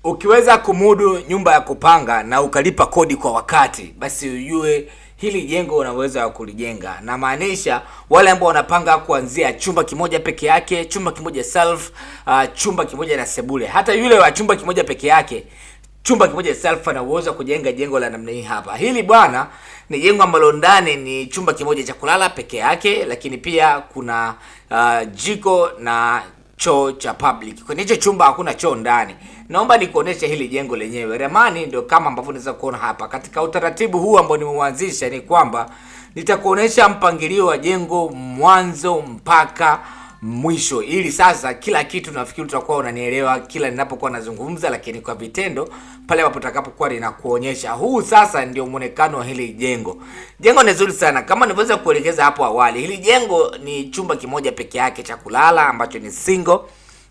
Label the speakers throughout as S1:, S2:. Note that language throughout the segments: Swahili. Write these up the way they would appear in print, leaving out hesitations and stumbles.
S1: Ukiweza kumudu nyumba ya kupanga na ukalipa kodi kwa wakati, basi ujue hili jengo una uwezo wa kulijenga. Na maanisha wale ambao wanapanga kuanzia chumba kimoja peke yake, chumba kimoja self, chumba kimoja na sebule. Hata yule wa chumba kimoja peke yake, chumba kimoja self, ana uwezo wa kujenga jengo la namna hii hapa. Hili bwana ni jengo ambalo ndani ni chumba kimoja cha kulala peke yake, lakini pia kuna jiko na choo cha public. Kwenye hicho chumba hakuna choo ndani. Naomba nikuoneshe hili jengo lenyewe. Ramani ndio kama ambavyo unaweza kuona hapa. Katika utaratibu huu ambao nimeuanzisha ni kwamba nitakuonesha mpangilio wa jengo mwanzo mpaka mwisho, ili sasa kila kitu nafikiri utakuwa unanielewa kila ninapokuwa nazungumza, lakini kwa vitendo pale ambapo utakapokuwa ninakuonyesha. Huu sasa ndio muonekano wa hili jengo. Jengo ni zuri sana kama nilivyoweza kuelekeza hapo awali. Hili jengo ni chumba kimoja peke yake cha kulala ambacho ni single,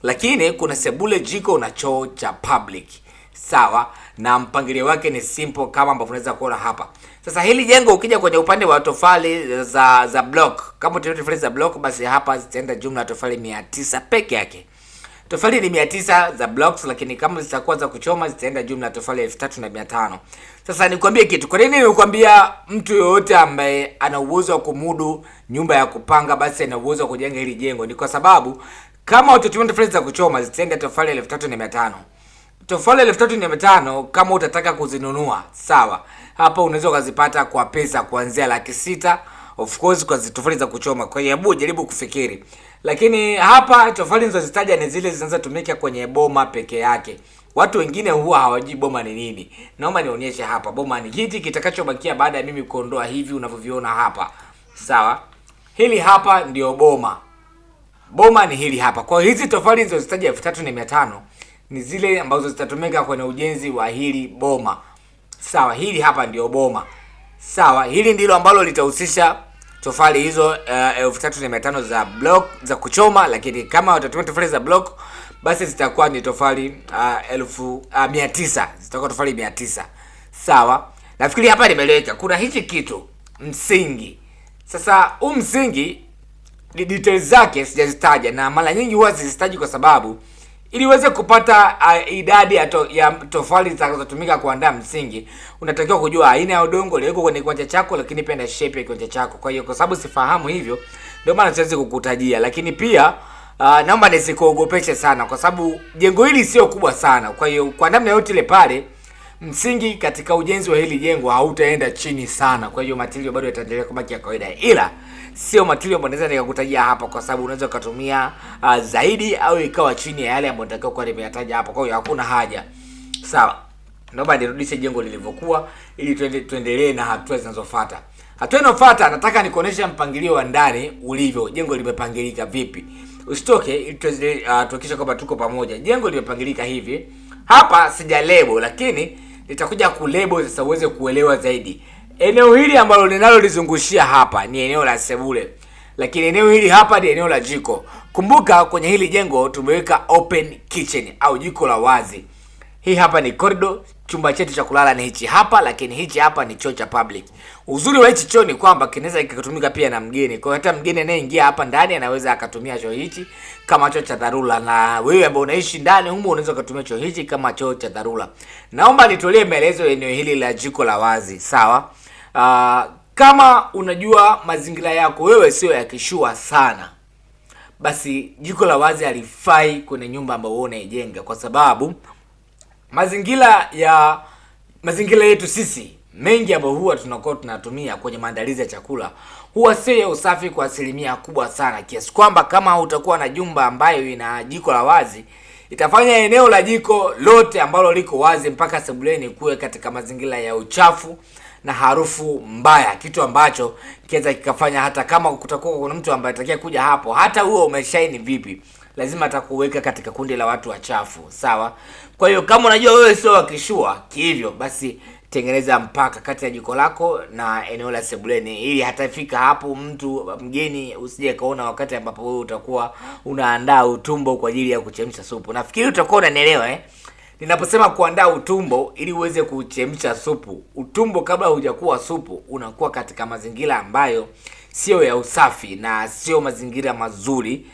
S1: lakini kuna sebule, jiko na choo cha public. Sawa, na mpangilio wake ni simple kama ambavyo unaweza kuona hapa. Sasa hili jengo ukija kwenye upande wa tofali za block, kama tofali za block, basi hapa zitaenda jumla tofali 900 peke yake. Tofali ni 900 za blocks, lakini kama zitakuwa za kuchoma zitaenda jumla tofali 3500. Sasa nikwambie kitu. Kwa nini nikwambia mtu yoyote ambaye ana uwezo wa kumudu nyumba ya kupanga basi ana uwezo wa kujenga hili jengo? Ni kwa sababu kama utatumia tofali za kuchoma zitaenda tofali 3500. Tofali 3500 kama utataka kuzinunua, sawa, hapa unaweza ukazipata kwa pesa kuanzia 600,000 of course kwa tofali za kuchoma. Kwa hiyo hebu jaribu kufikiri. Lakini hapa tofali nilizozitaja ni zile zinazotumika kwenye boma peke yake. Watu wengine huwa hawajui boma ni nini. Naomba nionyeshe hapa. Boma ni hiki kitakachobakia baada ya mimi kuondoa hivi unavyoviona hapa. Sawa? Hili hapa ndio boma. Boma ni hili hapa. Kwa hizi tofali nilizozitaja 3500 ni zile ambazo zitatumika kwenye ujenzi wa hili boma. Sawa, hili hapa ndio boma. Sawa, hili ndilo ambalo litahusisha tofali hizo 3500 za block za kuchoma, lakini kama utatumia tofali za block basi zitakuwa ni tofali 900. Zitakuwa tofali 900. Sawa? Nafikiri hapa nimeleweka. Kuna hichi kitu msingi. Sasa huu msingi ni details zake sijazitaja, na mara nyingi huwa sizitaji kwa sababu ili uweze kupata idadi ya tofali zitakazotumika kuandaa msingi, unatakiwa kujua aina ya udongo ulioko kwenye kiwanja chako, lakini pia na shape ya kiwanja chako. Kwa hiyo kwa sababu sifahamu hivyo, ndio maana siwezi kukutajia. Lakini pia naomba nisikuogopeshe sana kwa sababu jengo hili sio kubwa sana. Kwa hiyo kwa namna yote ile pale, msingi katika ujenzi wa hili jengo hautaenda chini sana. Kwa hiyo material bado yataendelea kubaki ya kawaida, ila sio material ambayo naweza nikakutajia hapa kwa sababu unaweza kutumia zaidi au ikawa chini ya yale ambayo nitakiwa kwa nimeyataja hapa. Kwa hiyo hakuna haja. Sawa. Naomba nirudishe jengo lilivyokuwa ili tuendelee na hatua zinazofuata. Hatua inayofuata nataka nikuonesha mpangilio wa ndani ulivyo. Jengo limepangilika vipi? Usitoke ili tuhakikishe kwamba tuko pamoja. Jengo limepangilika hivi. Hapa sija lebo, lakini nitakuja kulebo sasa uweze kuelewa zaidi. Eneo hili ambalo ninalolizungushia hapa ni eneo la sebule, lakini eneo hili hapa ni eneo la jiko. Kumbuka kwenye hili jengo tumeweka open kitchen au jiko la wazi. Hii hapa ni corridor, chumba chetu cha kulala ni hichi hapa, lakini hichi hapa ni choo cha public. Uzuri wa hichi choo ni kwamba kinaweza kikatumika pia na mgeni. Kwa hiyo hata mgeni anayeingia hapa ndani anaweza akatumia choo hichi kama choo cha dharura, na wewe ambao unaishi ndani humo unaweza kutumia choo hichi kama choo cha dharura. Naomba nitolee maelezo eneo hili la jiko la wazi, sawa? Kama unajua mazingira yako wewe sio ya kishua sana, basi jiko la wazi halifai kwenye nyumba ambayo wewe unaijenga, kwa sababu mazingira yetu sisi mengi ambayo huwa tunakuwa tunatumia kwenye maandalizi ya chakula huwa sio ya usafi kwa asilimia kubwa sana, kiasi kwamba kama utakuwa na jumba ambayo ina jiko la wazi, itafanya eneo la jiko lote ambalo liko wazi mpaka sebuleni kuwe katika mazingira ya uchafu na harufu mbaya, kitu ambacho kiweza kikafanya hata kama kutakuwa kuna mtu ambaye atakaye kuja hapo, hata huo umeshaini vipi, lazima atakuweka katika kundi la watu wachafu. Sawa? Kwa hiyo kama unajua wewe sio wakishua kihivyo, basi tengeneza mpaka kati ya jiko lako na eneo la sebuleni, ili hatafika hapo mtu mgeni usije kaona wakati ambapo wewe utakuwa unaandaa utumbo kwa ajili ya kuchemsha supu. Nafikiri utakuwa unanielewa Ninaposema kuandaa utumbo ili uweze kuchemsha supu, utumbo kabla hujakuwa supu unakuwa katika mazingira ambayo sio ya usafi na sio mazingira mazuri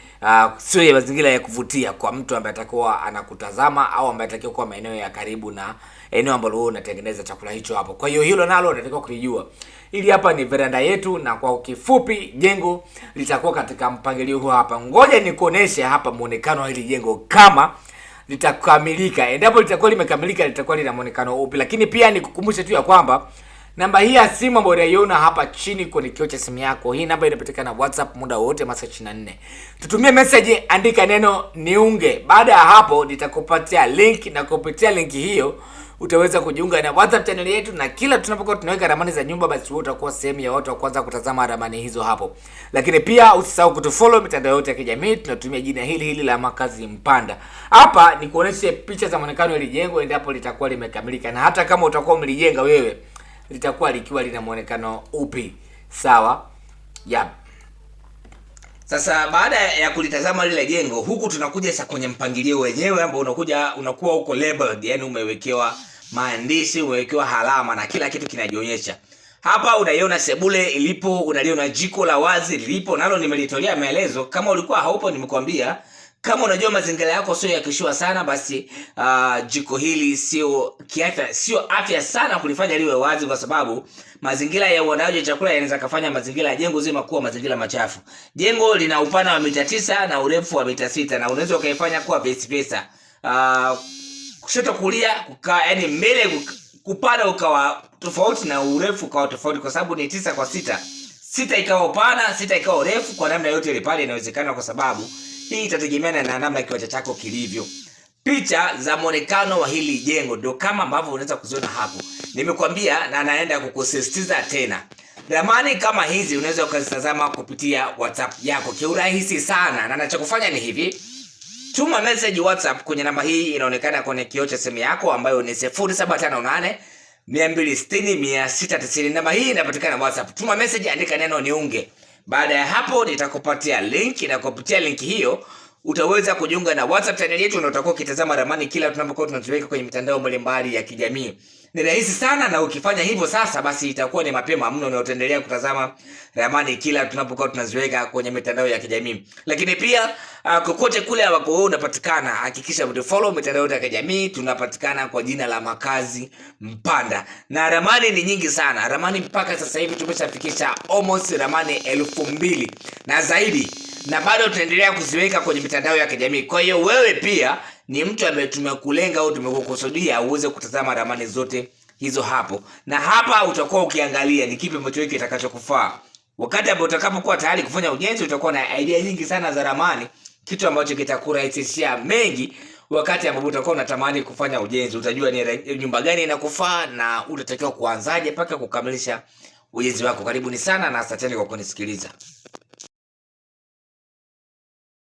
S1: sio ya mazingira ya kuvutia kwa mtu ambaye atakuwa anakutazama au ambaye atakiwa kwa maeneo ya karibu na eneo ambalo wewe unatengeneza chakula hicho hapo. Kwa hiyo hilo nalo unatakiwa kulijua. Ili hapa ni veranda yetu, na kwa kifupi jengo litakuwa katika mpangilio huu hapa. Ngoja nikuoneshe hapa muonekano wa hili jengo kama litakamilika. Endapo litakuwa limekamilika litakuwa lina muonekano upi. Lakini pia nikukumbushe tu ya kwamba namba hii ya simu ambayo unaiona hapa chini kwenye kioo cha simu yako, hii namba inapatikana WhatsApp muda wote masaa 24. Tutumie message, andika neno niunge. Baada ya hapo nitakupatia link, na kupitia link hiyo utaweza kujiunga na WhatsApp channel yetu, na kila tunapokuwa tunaweka ramani za nyumba, basi wewe utakuwa sehemu ya watu wa kwanza kutazama ramani hizo hapo. Lakini pia usisahau kutufollow mitandao yote ya kijamii, tunatumia jina hili la Makazi Mpanda. Hapa ni kuonesha picha za muonekano ile jengo endapo litakuwa limekamilika, na hata kama utakuwa umelijenga wewe litakuwa likiwa lina muonekano upi. Sawa? Yep. Sasa baada ya kulitazama lile jengo, huku tunakuja sasa kwenye mpangilio wenyewe ambao unakuwa uko labeled, yani umewekewa maandishi, umewekewa alama na kila kitu kinajionyesha. Hapa unaiona sebule ilipo, unaliona jiko la wazi lilipo, nalo nimelitolea maelezo. Kama ulikuwa haupo nimekwambia. Kama unajua mazingira yako sio yakishua sana, basi jiko hili sio afya sana kulifanya liwe wazi, kwa sababu mazingira ya uandaaji wa chakula yanaweza kufanya mazingira ya jengo zima kuwa mazingira machafu. Jengo lina upana wa mita 9 na urefu wa mita 6, na unaweza ukaifanya kuwa vice versa. Kushoto kulia yani mbele kupana ukawa tofauti na urefu ukawa tofauti, kwa sababu ni 9 kwa 6. 6 ikawa upana, 6 ikawa urefu, kwa namna yote ile pale inawezekana, kwa sababu hii itategemeana na namna kiwanja chako kilivyo. Picha za muonekano wa hili jengo ndio kama ambavyo unaweza kuziona hapo. Nimekwambia na naenda kukusisitiza tena. Ramani kama hizi unaweza ukazitazama kupitia WhatsApp yako kiurahisi sana. Na nachokufanya ni hivi. Tuma message WhatsApp kwenye namba hii inaonekana kwenye kioo cha simu yako, ambayo ni 0758 260 690. Namba hii inapatikana WhatsApp. Tuma message, andika neno niunge. Baada ya hapo nitakupatia link, na kupitia link hiyo utaweza kujiunga na WhatsApp channel yetu, na utakuwa ukitazama ramani kila tunapokuwa tunatuweka kwenye mitandao mbalimbali ya kijamii. Ni rahisi sana, na ukifanya hivyo sasa, basi itakuwa ni mapema mno na utaendelea kutazama ramani kila tunapokuwa tunaziweka kwenye mitandao ya kijamii. Lakini pia kokote kule ambako wewe unapatikana, hakikisha unafollow mitandao ya kijamii. Tunapatikana kwa jina la Makazi Mpanda, na ramani ni nyingi sana. Ramani mpaka sasa hivi tumeshafikisha almost ramani 2000 na zaidi, na bado tunaendelea kuziweka kwenye mitandao ya kijamii. Kwa hiyo wewe pia ni mtu ambaye tumekulenga au tumekukusudia uweze kutazama ramani zote hizo hapo, na hapa utakuwa ukiangalia ni kipi ambacho kitakachokufaa. Wakati ambapo utakapokuwa tayari kufanya ujenzi, utakuwa na idea nyingi sana za ramani, kitu ambacho kitakurahisishia mengi. Wakati ambapo utakuwa unatamani kufanya ujenzi, utajua ni nyumba gani inakufaa na utatakiwa kuanzaje mpaka kukamilisha ujenzi wako. Karibuni sana na asanteni kwa kunisikiliza.